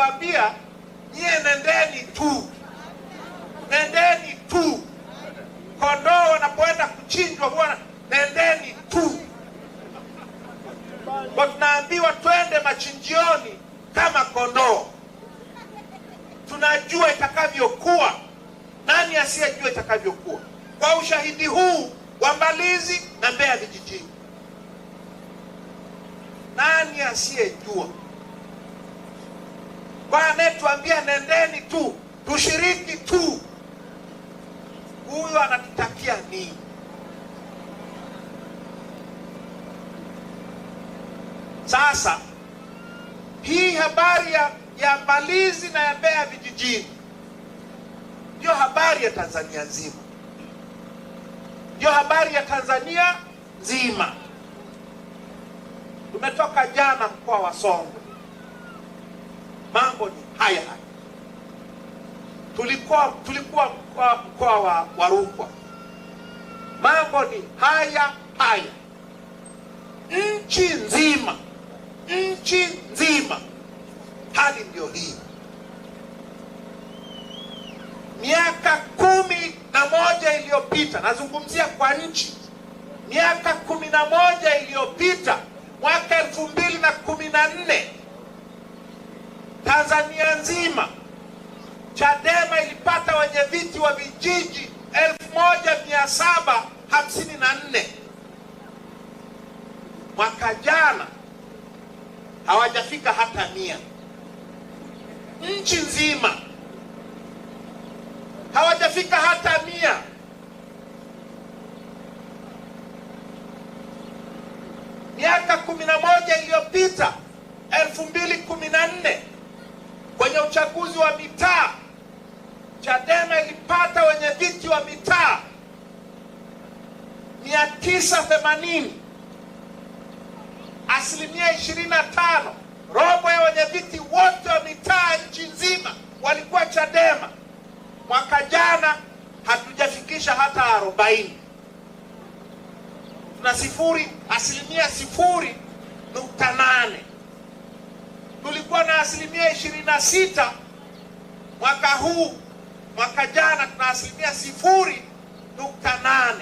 tuliwaambia nyie nendeni tu, nendeni tu. Kondoo wanapoenda kuchinjwa bwana, nendeni tu. Kwa tunaambiwa twende machinjioni kama kondoo. Tunajua itakavyokuwa. Nani asiyejua itakavyokuwa? Kwa ushahidi huu wa Mbalizi na Mbeya vijijini, nani asiyejua? Kwa anayetuambia nendeni tu, tushiriki tu, huyo anatutakia nini? Sasa hii habari ya Mbalizi na ya Mbeya vijijini ndio habari ya Tanzania nzima, ndio habari ya Tanzania nzima. Tumetoka jana mkoa wa Songwe, mambo ni haya haya. Tulikuwa mkoa wa Rukwa, mambo ni haya haya. Nchi nzima hali ndio hii. Miaka 11 iliyopita, nazungumzia kwa nchi, miaka 11 iliyopita, mwaka 2014, Tanzania nzima Chadema ilipata wenye viti wa vijiji 1754. Mwaka jana hawajafika hata 100. Nchi nzima hawajafika hata 100. Miaka 11 iliyopita 2014, kwenye uchaguzi wa mitaa, Chadema ilipata wenye viti wa mitaa 980, asilimia 25. Robo ya wenye viti wote wa mitaa nchi nzima walikuwa Chadema. Mwaka jana hatujafikisha hata 40. Tuna asilimia 0.8. Tulikuwa na asilimia 26 mwaka huu. Mwaka jana tuna asilimia 0.8.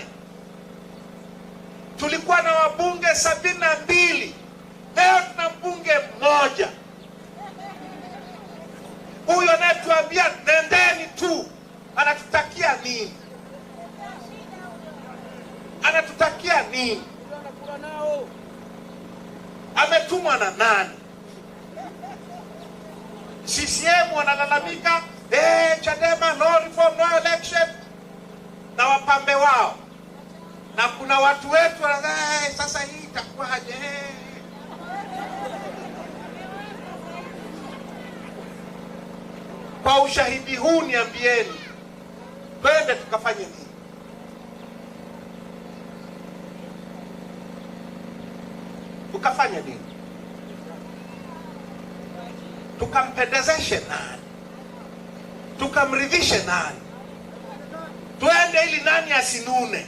Tulikuwa na wabunge 72, leo tuna mbunge mmoja. Huyo anayetuambia nendeni tu anatutakia nini? Anatutakia nini? Ametumwa na nani? CCM wanalalamika Chadema no reform no election, na wapambe wao, na kuna watu wetu sasa hii itakuwaje? Kwa ushahidi huu niambieni, twende tukafanye nini? Tukafanye nini? Tukampendezeshe nani? Tukamridhishe nani? Twende ili nani asinune?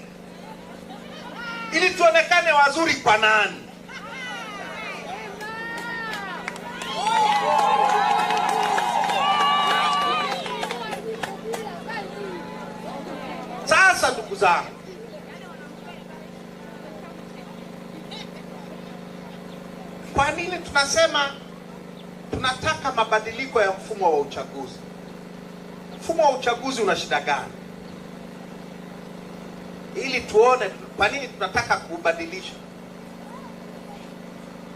Ili tuonekane wazuri kwa nani? Sasa ndugu zangu, kwa nini tunasema tunataka mabadiliko ya mfumo wa uchaguzi? Mfumo wa uchaguzi una shida gani? Ili tuone kwa nini tunataka kubadilisha.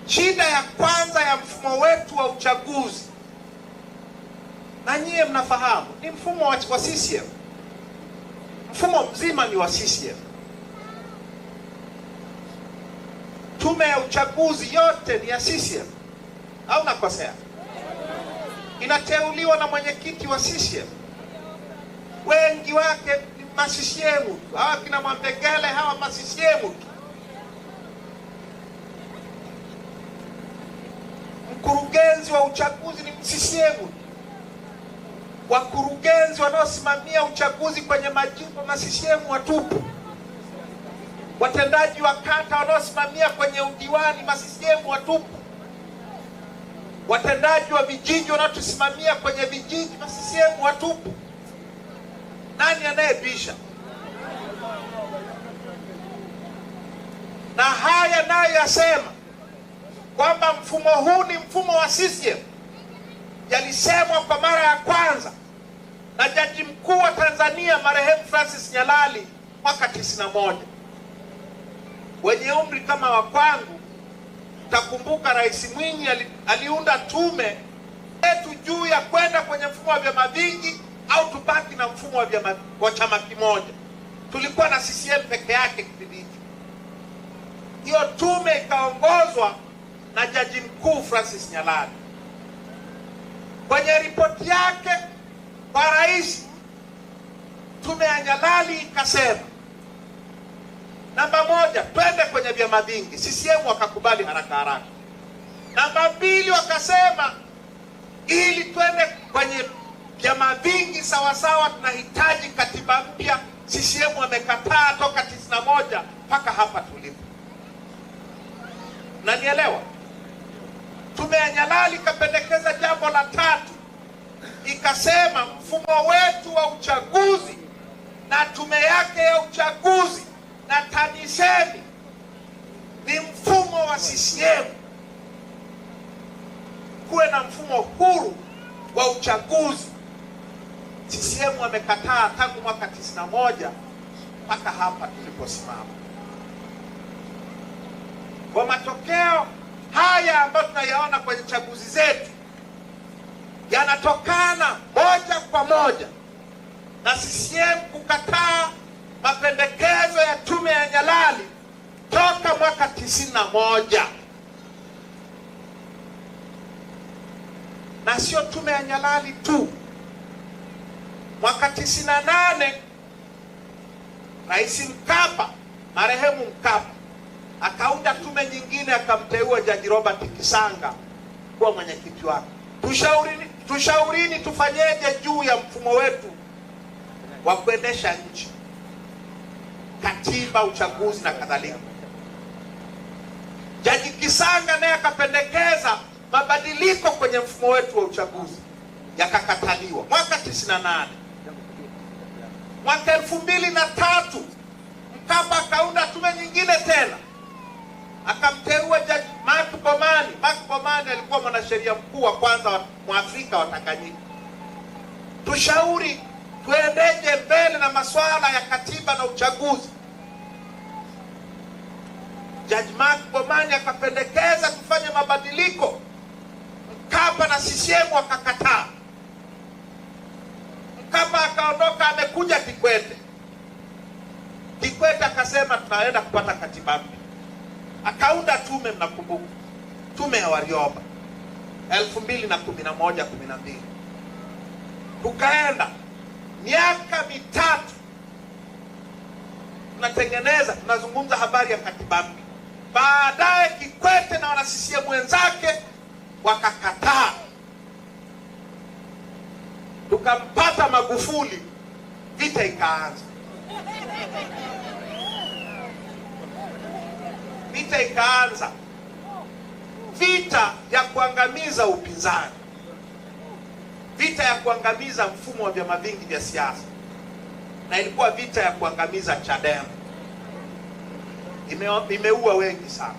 Shida ya kwanza ya mfumo wetu wa uchaguzi, na nyie mnafahamu, ni mfumo wa CCM. Mfumo mzima ni wa CCM. Tume ya uchaguzi yote ni ya CCM, au nakosea? Inateuliwa na mwenyekiti wa CCM. Wengi wake ni ma-CCM. Hawa kina Mwambegele hawa ma-CCM. Mkurugenzi wa uchaguzi ni CCM. Wakurugenzi wanaosimamia uchaguzi kwenye majimbo ma-CCM watupu. Watendaji wa kata wanaosimamia kwenye udiwani ma-CCM watupu. watendaji wa vijiji wanaotusimamia kwenye vijiji na CCM watupu. Nani anayebisha? Na haya nayo yasema kwamba mfumo huu ni mfumo wa CCM, yalisemwa kwa mara ya kwanza na Jaji Mkuu wa Tanzania marehemu Francis Nyalali mwaka 91. Wenye umri kama wa kwangu, takumbuka Rais Mwinyi aliunda tume yetu juu ya kwenda kwenye mfumo wa vyama vingi au tubaki na mfumo wa chama kimoja. Tulikuwa na CCM peke yake kipindi hicho. Hiyo tume ikaongozwa na Jaji Mkuu Francis Nyalali. Kwenye ripoti yake kwa rais, tume ya Nyalali ikasema, namba 1, twende kwenye vyama vingi. CCM wakakubali haraka haraka. Namba 2, wakasema ili twende kwenye vyama vingi sawasawa, tunahitaji katiba mpya. CCM wamekataa toka 91 mpaka hapa tulipo. Unanielewa? Tume ya Nyalali ikapendekeza jambo la 3, ikasema mfumo wetu wa uchaguzi na tume yake ya uchaguzi na TAMISEMI ni mfumo wa CCM. Kuwe na mfumo huru wa uchaguzi. CCM wamekataa tangu mwaka 91 mpaka hapa tuliposimama. Kwa matokeo haya ambayo tunayaona kwenye chaguzi zetu yanatokana moja kwa moja na CCM kukataa mapendekezo ya tume ya Nyalali toka mwaka 91. Na sio tume ya Nyalali tu. Mwaka 98 Rais Mkapa, marehemu Mkapa, akaunda tume nyingine, akamteua Jaji Robert Kisanga kuwa mwenyekiti wake. Tushaurini tufanyeje juu ya mfumo wetu wa kuendesha nchi, katiba, uchaguzi na kadhalika. Jaji Kisanga naye akapendekeza mabadiliko kwenye mfumo wetu wa uchaguzi, yakakataliwa mwaka 98. Mwaka 2003 Mkapa akaunda tume nyingine tena, akamteua Jaji Mark Bomani. Mark Bomani alikuwa mwanasheria mkuu wa kwanza Mwafrika wa Tanganyika. Tushauri tuendeje mbele na masuala ya katiba na uchaguzi. Jaji Mark Bomani akapendekeza tufanye mabadiliko. Mkapa na CCM wakakataa. Mkapa akaondoka, amekuja Kikwete. Kikwete akasema tunaenda kupata katiba mpya. Akaunda tume, mnakumbuka, tume ya Warioba 2011-12. Tukaenda miaka 3 tunatengeneza, tunazungumza habari ya katiba mpya. Baadaye Kikwete na wana CCM wenzake wakakataa. Tukampata Magufuli, vita ikaanza. Vita ikaanza, vita ya kuangamiza upinzani, vita ya kuangamiza mfumo wa vyama vingi vya siasa, na ilikuwa vita ya kuangamiza Chadema. Imeua wengi sana,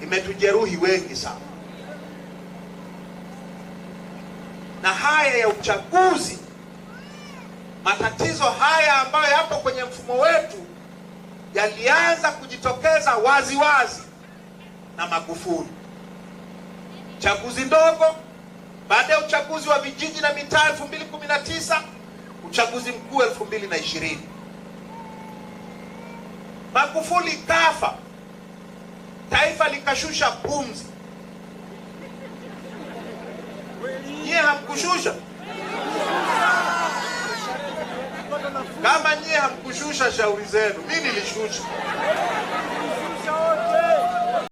imetujeruhi wengi sana. Na haya ya uchaguzi, matatizo haya ambayo yapo kwenye mfumo wetu yalianza kujitokeza wazi wazi na Magufuli. Chaguzi ndogo, baada ya uchaguzi wa vijiji na mitaa 2019, uchaguzi mkuu 2020. Magufuli kafa, taifa likashusha pumzi. Nyie hamkushusha? Kama nyie hamkushusha, shauri zenu. Mimi nilishusha.